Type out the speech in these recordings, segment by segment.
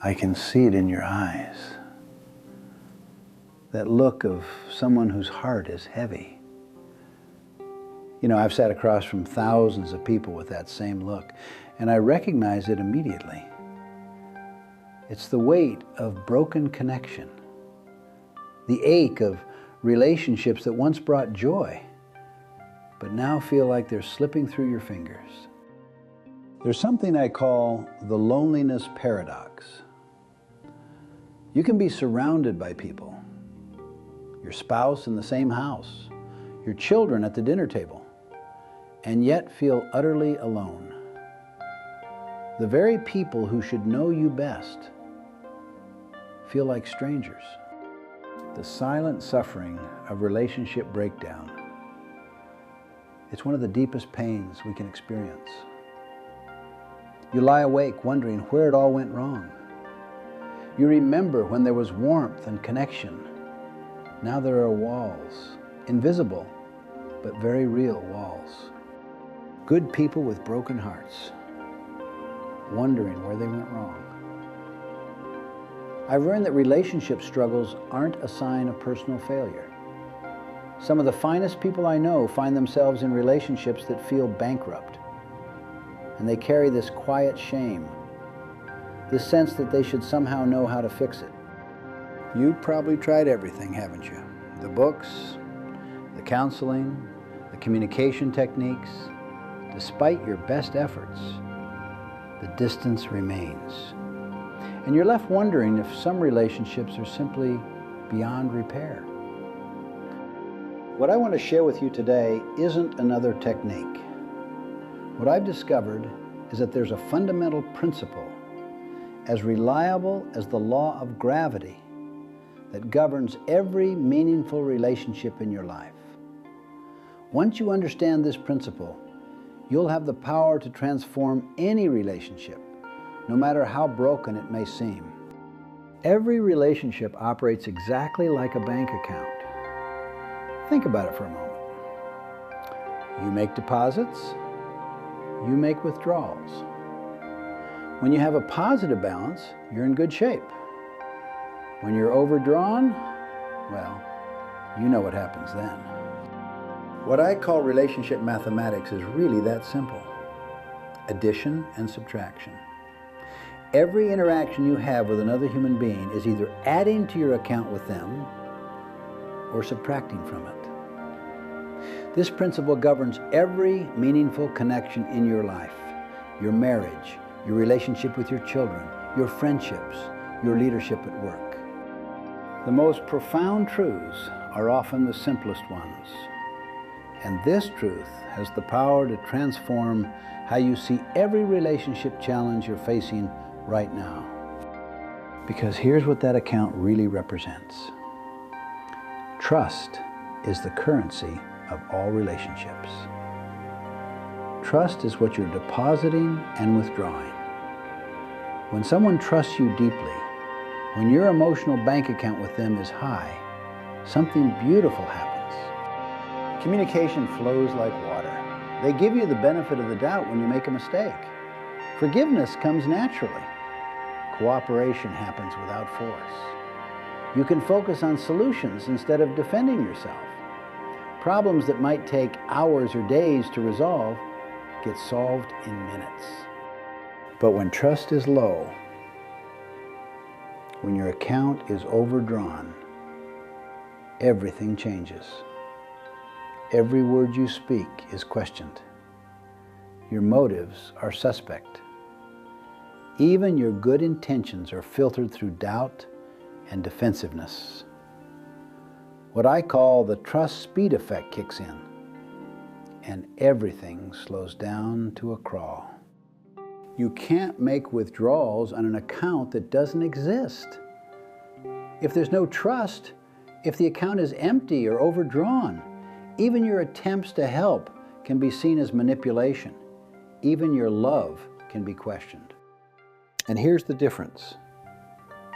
I can see it in your eyes. That look of someone whose heart is heavy. You know, I've sat across from thousands of people with that same look, and I recognize it immediately. It's the weight of broken connection, the ache of relationships that once brought joy, but now feel like they're slipping through your fingers. There's something I call the loneliness paradox. You can be surrounded by people, your spouse in the same house, your children at the dinner table, and yet feel utterly alone. The very people who should know you best feel like strangers. The silent suffering of relationship breakdown. It's one of the deepest pains we can experience. You lie awake wondering where it all went wrong. You remember when there was warmth and connection. Now there are walls, invisible, but very real walls. Good people with broken hearts, wondering where they went wrong. I've learned that relationship struggles aren't a sign of personal failure. Some of the finest people I know find themselves in relationships that feel bankrupt. And they carry this quiet shame, this sense that they should somehow know how to fix it. You've probably tried everything, haven't you? The books, the counseling, the communication techniques. Despite your best efforts, the distance remains. And you're left wondering if some relationships are simply beyond repair. What I want to share with you today isn't another technique. What I've discovered is that there's a fundamental principle, as reliable as the law of gravity, that governs every meaningful relationship in your life. Once you understand this principle, you'll have the power to transform any relationship, no matter how broken it may seem. Every relationship operates exactly like a bank account. Think about it for a moment. You make deposits, you make withdrawals. When you have a positive balance, you're in good shape. When you're overdrawn, well, you know what happens then. What I call relationship mathematics is really that simple. Addition and subtraction. Every interaction you have with another human being is either adding to your account with them or subtracting from it. This principle governs every meaningful connection in your life, your marriage, your relationship with your children, your friendships, your leadership at work. The most profound truths are often the simplest ones. And this truth has the power to transform how you see every relationship challenge you're facing right now. Because here's what that account really represents. Trust is the currency of all relationships. Trust is what you're depositing and withdrawing. When someone trusts you deeply, when your emotional bank account with them is high, something beautiful happens. Communication flows like water. They give you the benefit of the doubt when you make a mistake. Forgiveness comes naturally. Cooperation happens without force. You can focus on solutions instead of defending yourself. Problems that might take hours or days to resolve get solved in minutes. But when trust is low, when your account is overdrawn, everything changes. Every word you speak is questioned. Your motives are suspect. Even your good intentions are filtered through doubt and defensiveness. What I call the trust speed effect kicks in, and everything slows down to a crawl. You can't make withdrawals on an account that doesn't exist. If there's no trust, if the account is empty or overdrawn, even your attempts to help can be seen as manipulation. Even your love can be questioned. And here's the difference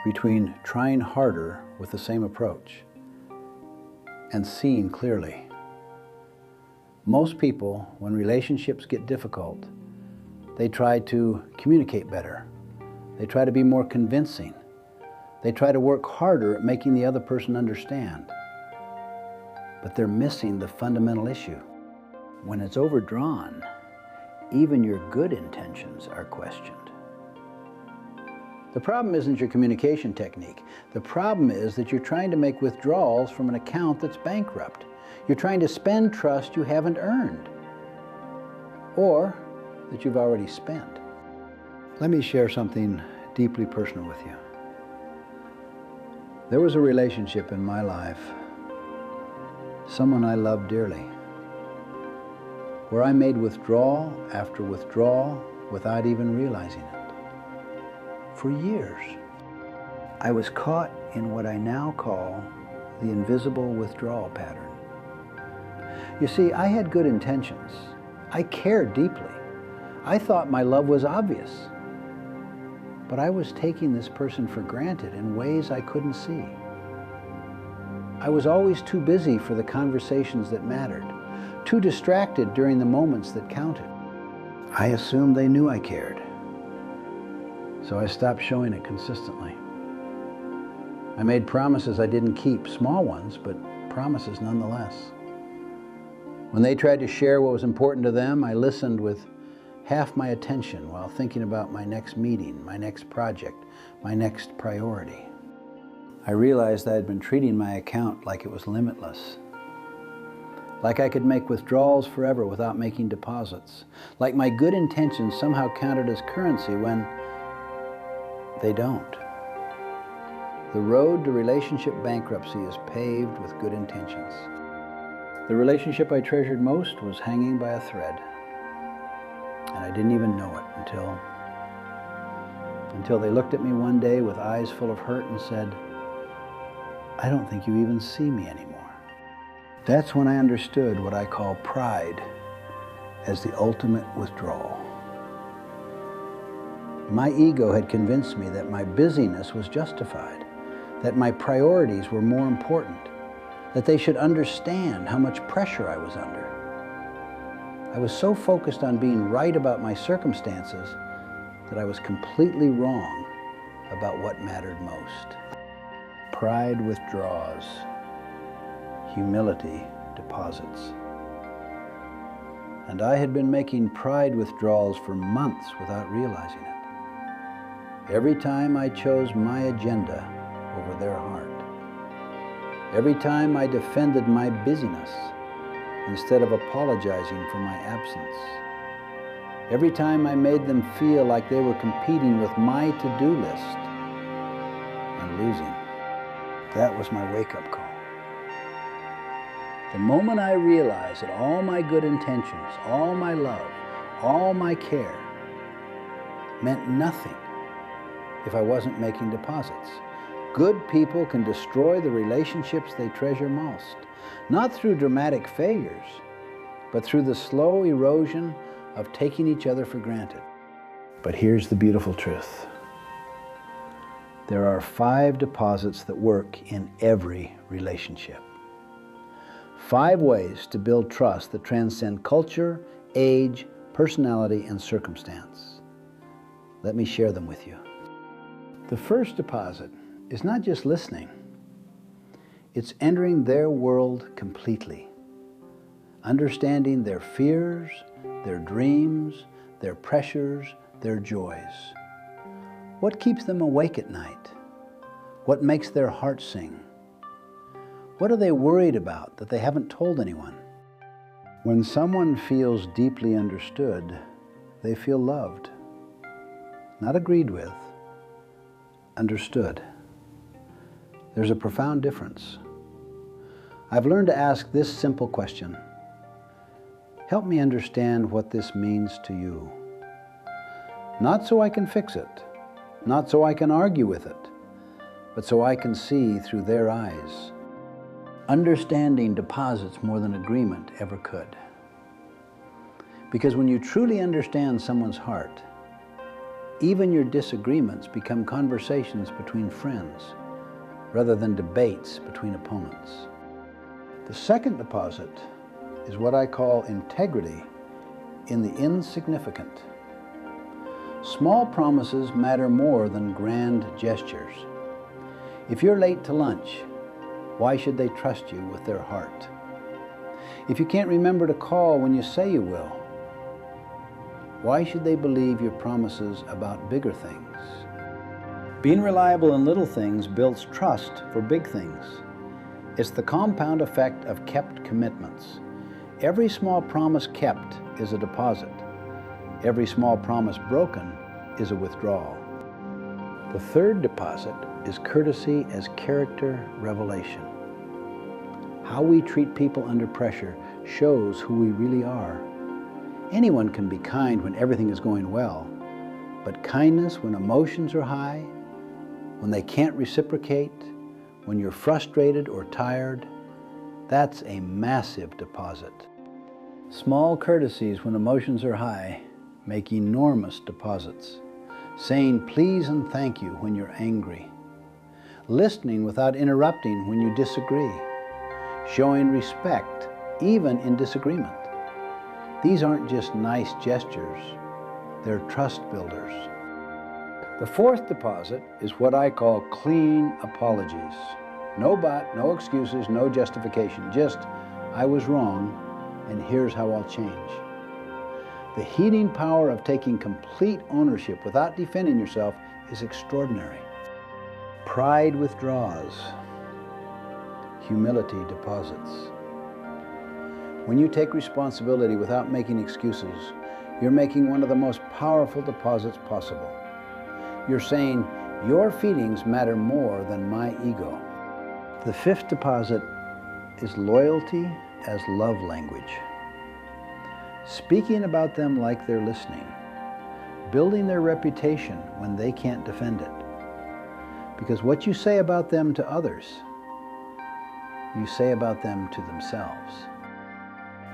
between trying harder with the same approach and seeing clearly. Most people, when relationships get difficult, they try to communicate better, They try to be more convincing. They try to work harder at making the other person understand. But they're missing the fundamental issue. When it's overdrawn, even your good intentions are questioned. The problem isn't your communication technique. The problem is that you're trying to make withdrawals from an account that's bankrupt. You're trying to spend trust you haven't earned, or that you've already spent. Let me share something deeply personal with you. There was a relationship in my life, someone I loved dearly, where I made withdrawal after withdrawal without even realizing it. For years, I was caught in what I now call the invisible withdrawal pattern. You see, I had good intentions. I cared deeply. I thought my love was obvious. But I was taking this person for granted in ways I couldn't see. I was always too busy for the conversations that mattered, too distracted during the moments that counted. I assumed they knew I cared, so I stopped showing it consistently. I made promises I didn't keep, small ones, but promises nonetheless. When they tried to share what was important to them, I listened with half my attention while thinking about my next meeting, my next project, my next priority. I realized I had been treating my account like it was limitless, like I could make withdrawals forever without making deposits, like my good intentions somehow counted as currency when they don't. The road to relationship bankruptcy is paved with good intentions. The relationship I treasured most was hanging by a thread, and I didn't even know it until they looked at me one day with eyes full of hurt and said, "I don't think you even see me anymore." That's when I understood what I call pride as the ultimate withdrawal. My ego had convinced me that my busyness was justified, that my priorities were more important, that they should understand how much pressure I was under. I was so focused on being right about my circumstances that I was completely wrong about what mattered most. Pride withdraws. Humility deposits. And I had been making pride withdrawals for months without realizing it. Every time I chose my agenda over their heart. Every time I defended my busyness instead of apologizing for my absence. Every time I made them feel like they were competing with my to-do list and losing. That was my wake-up call. The moment I realized that all my good intentions, all my love, all my care meant nothing if I wasn't making deposits. Good people can destroy the relationships they treasure most, not through dramatic failures, but through the slow erosion of taking each other for granted. But here's the beautiful truth. There are 5 deposits that work in every relationship. 5 ways to build trust that transcend culture, age, personality, and circumstance. Let me share them with you. The first deposit is not just listening. It's entering their world completely, understanding their fears, their dreams, their pressures, their joys. What keeps them awake at night? What makes their heart sing? What are they worried about that they haven't told anyone? When someone feels deeply understood, they feel loved. Not agreed with, understood. There's a profound difference. I've learned to ask this simple question. Help me understand what this means to you. Not so I can fix it, not so I can argue with it, but so I can see through their eyes. Understanding deposits more than agreement ever could. Because when you truly understand someone's heart, even your disagreements become conversations between friends rather than debates between opponents. The second deposit is what I call integrity in the insignificant. Small promises matter more than grand gestures. If you're late to lunch, why should they trust you with their heart? If you can't remember to call when you say you will, why should they believe your promises about bigger things? Being reliable in little things builds trust for big things. It's the compound effect of kept commitments. Every small promise kept is a deposit. Every small promise broken is a withdrawal. The third deposit is courtesy as character revelation. How we treat people under pressure shows who we really are. Anyone can be kind when everything is going well, but kindness when emotions are high, when they can't reciprocate, when you're frustrated or tired, that's a massive deposit. Small courtesies when emotions are high make enormous deposits. Saying please and thank you when you're angry. Listening without interrupting when you disagree. Showing respect even in disagreement. These aren't just nice gestures, they're trust builders. The fourth deposit is what I call clean apologies. No but, no excuses, no justification. Just, I was wrong, and here's how I'll change. The healing power of taking complete ownership without defending yourself is extraordinary. Pride withdraws. Humility deposits. When you take responsibility without making excuses, you're making one of the most powerful deposits possible. You're saying, your feelings matter more than my ego. The fifth deposit is loyalty as love language. Speaking about them like they're listening. Building their reputation when they can't defend it. Because what you say about them to others, you say about them to themselves.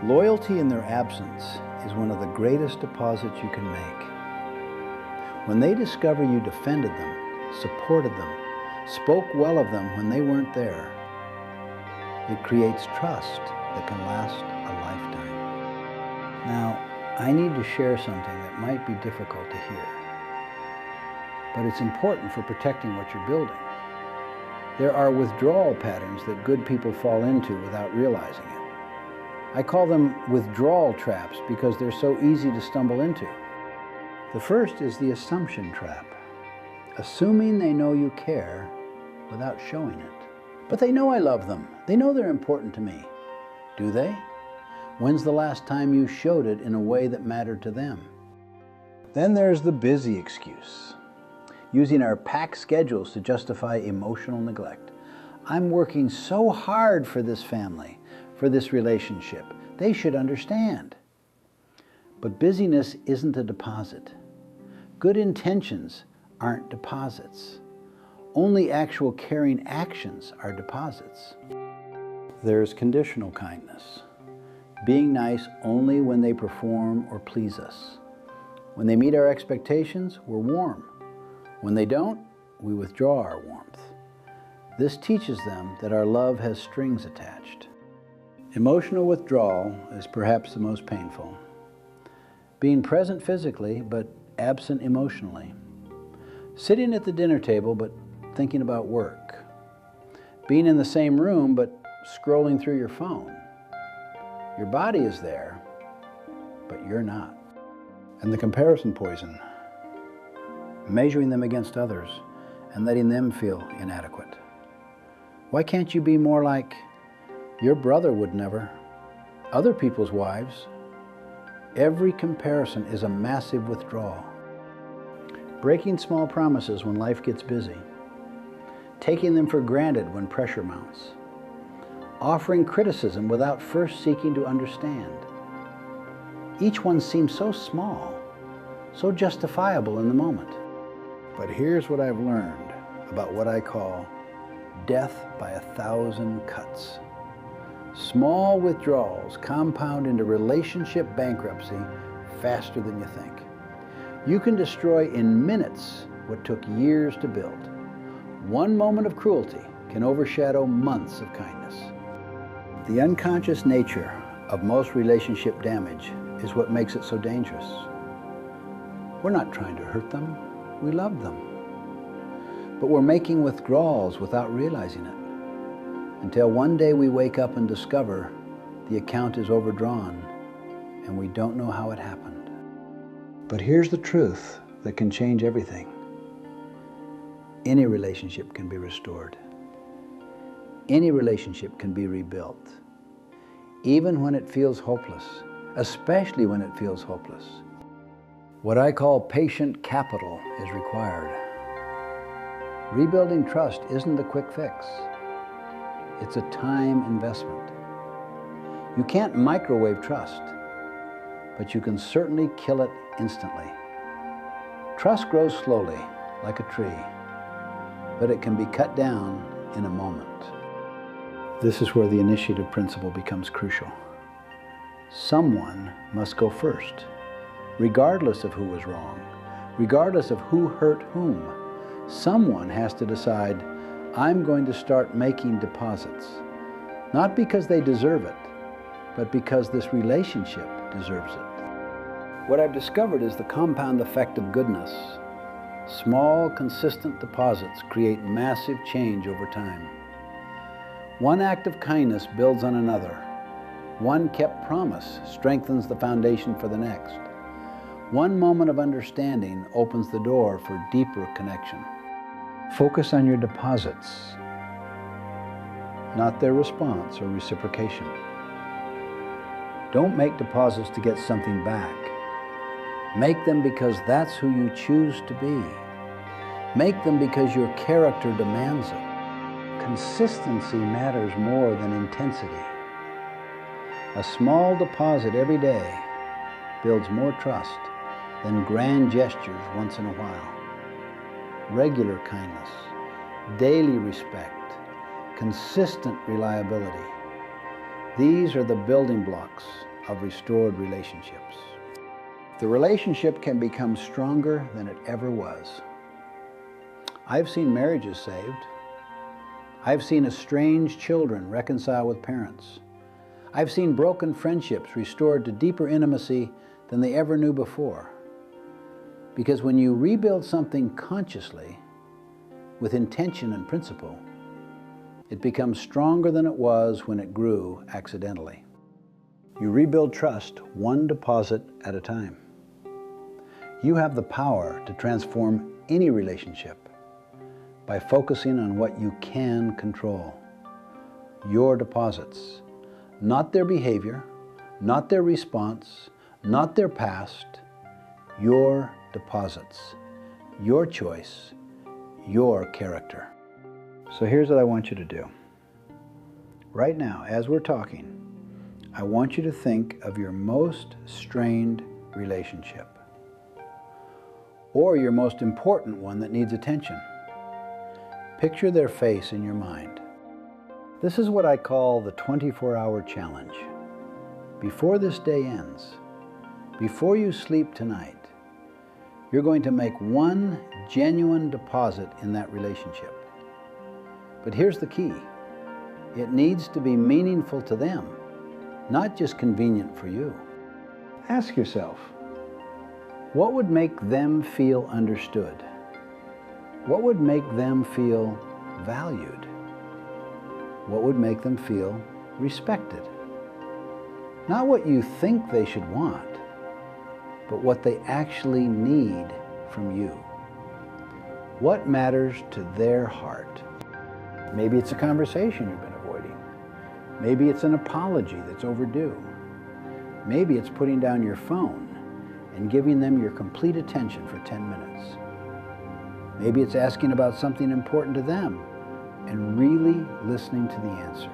Loyalty in their absence is one of the greatest deposits you can make. When they discover you defended them, supported them, spoke well of them when they weren't there, it creates trust that can last a lifetime. Now, I need to share something that might be difficult to hear, but it's important for protecting what you're building. There are withdrawal patterns that good people fall into without realizing it. I call them withdrawal traps because they're so easy to stumble into. The first is the assumption trap. Assuming they know you care without showing it. But they know I love them. They know they're important to me. Do they? When's the last time you showed it in a way that mattered to them? Then there's the busy excuse. Using our packed schedules to justify emotional neglect. I'm working so hard for this family, for this relationship. They should understand. But busyness isn't a deposit. Good intentions aren't deposits. Only actual caring actions are deposits. There's conditional kindness. Being nice only when they perform or please us. When they meet our expectations, we're warm. When they don't, we withdraw our warmth. This teaches them that our love has strings attached. Emotional withdrawal is perhaps the most painful. Being present physically, but absent emotionally. Sitting at the dinner table, but thinking about work. Being in the same room, but scrolling through your phone. Your body is there, but you're not. And the comparison poison. Measuring them against others and letting them feel inadequate. Why can't you be more like, your brother would never, other people's wives? Every comparison is a massive withdrawal. Breaking small promises when life gets busy. Taking them for granted when pressure mounts. Offering criticism without first seeking to understand. Each one seems so small, so justifiable in the moment. But here's what I've learned about what I call death by 1,000 cuts. Small withdrawals compound into relationship bankruptcy faster than you think. You can destroy in minutes what took years to build. One moment of cruelty can overshadow months of kindness. The unconscious nature of most relationship damage is what makes it so dangerous. We're not trying to hurt them. We love them. But we're making withdrawals without realizing it, until one day we wake up and discover the account is overdrawn and we don't know how it happened. But here's the truth that can change everything. Any relationship can be restored. Any relationship can be rebuilt, even when it feels hopeless, especially when it feels hopeless. What I call patient capital is required. Rebuilding trust isn't a quick fix. It's a time investment. You can't microwave trust, but you can certainly kill it instantly. Trust grows slowly, like a tree, but it can be cut down in a moment. This is where the initiative principle becomes crucial. Someone must go first, regardless of who was wrong, regardless of who hurt whom. Someone has to decide, I'm going to start making deposits, not because they deserve it, but because this relationship deserves it. What I've discovered is the compound effect of goodness. Small, consistent deposits create massive change over time. One act of kindness builds on another. One kept promise strengthens the foundation for the next. One moment of understanding opens the door for deeper connection. Focus on your deposits, not their response or reciprocation. Don't make deposits to get something back. Make them because that's who you choose to be. Make them because your character demands it. Consistency matters more than intensity. A small deposit every day builds more trust than grand gestures once in a while. Regular kindness, daily respect, consistent reliability. These are the building blocks of restored relationships. The relationship can become stronger than it ever was. I've seen marriages saved. I've seen estranged children reconcile with parents. I've seen broken friendships restored to deeper intimacy than they ever knew before. Because when you rebuild something consciously, with intention and principle, it becomes stronger than it was when it grew accidentally. You rebuild trust one deposit at a time. You have the power to transform any relationship by focusing on what you can control. Your deposits, not their behavior, not their response, not their past, your deposits, your choice, your character. So here's what I want you to do. Right now, as we're talking, I want you to think of your most strained relationship, or your most important one that needs attention. Picture their face in your mind. This is what I call the 24-hour challenge. Before this day ends, before you sleep tonight, you're going to make one genuine deposit in that relationship. But here's the key. It needs to be meaningful to them, not just convenient for you. Ask yourself, what would make them feel understood? What would make them feel valued? What would make them feel respected? Not what you think they should want, but what they actually need from you. What matters to their heart? Maybe it's a conversation you've been avoiding. Maybe it's an apology that's overdue. Maybe it's putting down your phone and giving them your complete attention for 10 minutes. Maybe it's asking about something important to them and really listening to the answer.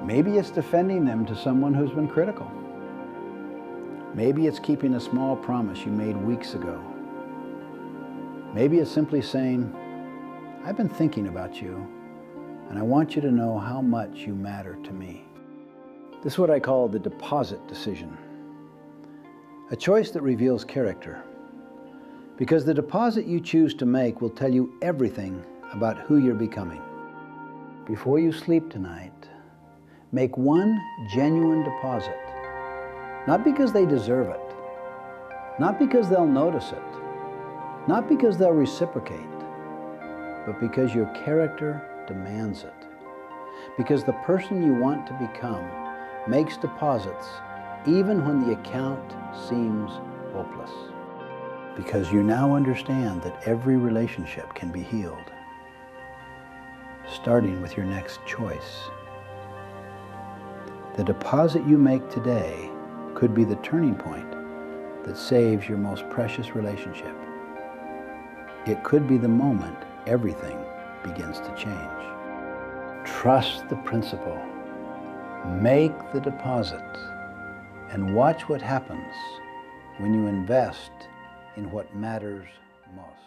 Maybe it's defending them to someone who's been critical. Maybe it's keeping a small promise you made weeks ago. Maybe it's simply saying, I've been thinking about you, and I want you to know how much you matter to me. This is what I call the deposit decision. A choice that reveals character. Because the deposit you choose to make will tell you everything about who you're becoming. Before you sleep tonight, make one genuine deposit. Not because they deserve it, Not because they'll notice it, not because they'll reciprocate, but because your character demands it. Because the person you want to become makes deposits even when the account seems hopeless. Because you now understand that every relationship can be healed, starting with your next choice. The deposit you make today could be the turning point that saves your most precious relationship. It could be the moment everything begins to change. Trust the principle, make the deposit, and watch what happens when you invest in what matters most.